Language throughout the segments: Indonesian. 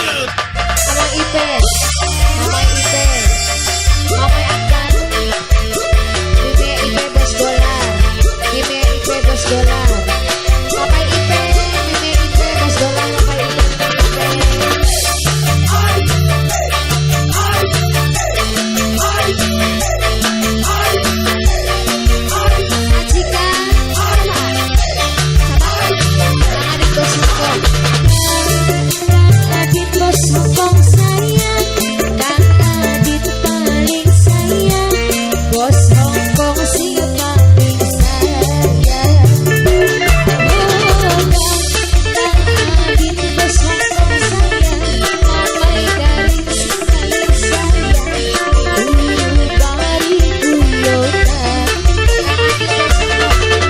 Mama Ipe, Mama Ipe, Mama Akan, Mime Ipe bos dolar, Mime Ipe bos dolar, Mama Ipe, Mime Ipe bos dolar, Mama Ipe, majikan, sama adik bos Mokong, adik bos Mokong sayang, Kang Adit paling sayang, bos Mokong sing paling sayang. Kang Adit bos Mokong sayang, Mamai Garing sing paling sayang, dulu bari guyota. Kang Adit bos Mokong ada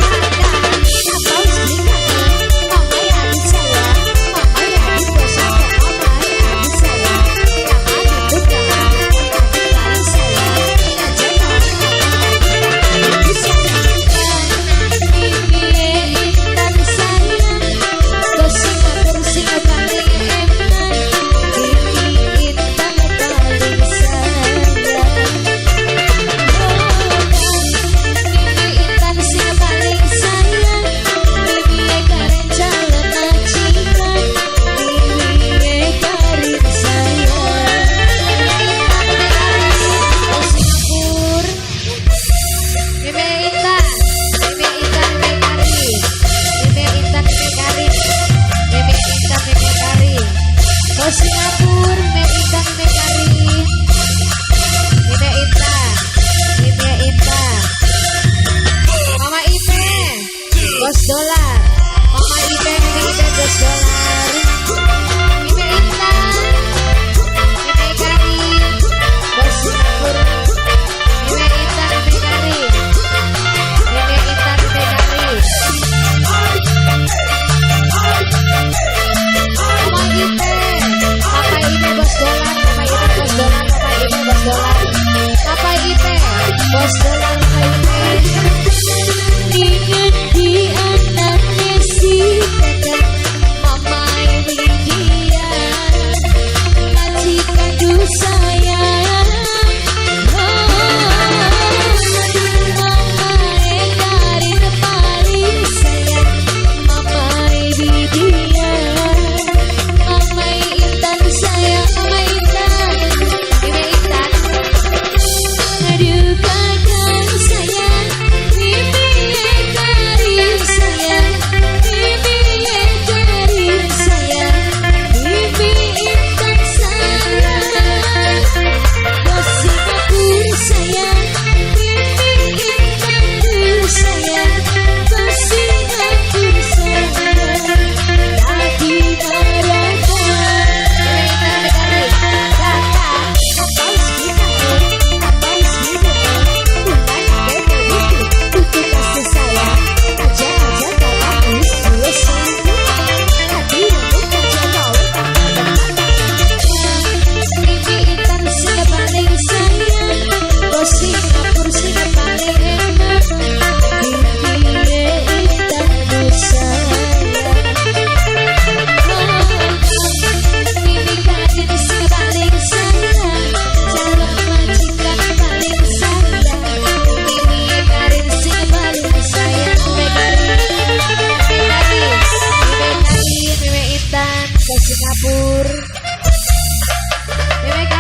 apa usbika, Mamai Adit sayang, Mamai Adit bos Mokong, Mamai Adit sayang, Kang Adit bukan Adit paling sayang, aja bisa Mimi Intan sayang, bos Singapura sing paling enak, Mimi Intan paling sayang. Mimi Intan sing paling sayang, Mimi Karen calon majikan, Mimi Karen sayang. Bos Singapura, Mimi Intan, Mimi Intan, Mimi Kari, Mimi Intan, Mimi Kari, Mimi Intan, Mimi Kari. Bos Singapura, Mimi Intan, Mimi Kari, Mimi Intan, Mimi Intan. Mama Ipe, bos dolar, Mama Ipe, Mimi Ipe bos dolar, Mimi Intan, Mimi Kari, bos Singapura, Mimi Intan, Mimi Kari, Mimi Intan, Mimi Kari. Mama Ipe, Papa Ipe bos dolar, Papa Ipe bos dolar, Papa Ipe bos dolar, Papa Ipe bos dolar, Papa Ipe. Ingat di anaknya si Tetet, Mama Lydia, majikan du sayang, Mama Karin paling sayang, Mama Lydia, Mama Intan sayang, Mama Intan, Mimi Intan. Aduh kakak sayang, Mimi Karin sayang, Mimi Karin sayang, Mimi Intan sayang, bos Singapura sayang, Mimi Intan tuh sayang, bos Singapura sayang, tadi marahkan. Mimi Intan, Mimi Karin, kakak, apa usbika, apa usbika, bukan beda itu, butuh kasih sayang, aja kakak dua sayang, tadi bukan jauh, Mimi Intan sing paling sayang, bos Singapura sing paling enak, Mimi Intan tuh sayang. Mimi Karin sing paling sayang, calon majikan paling sayang, Mimi Karin sing paling sayang, Mimi Karin, Mimi Karin, Mimi Karin, Mimi Intan ke Singapura, Mimi Karin.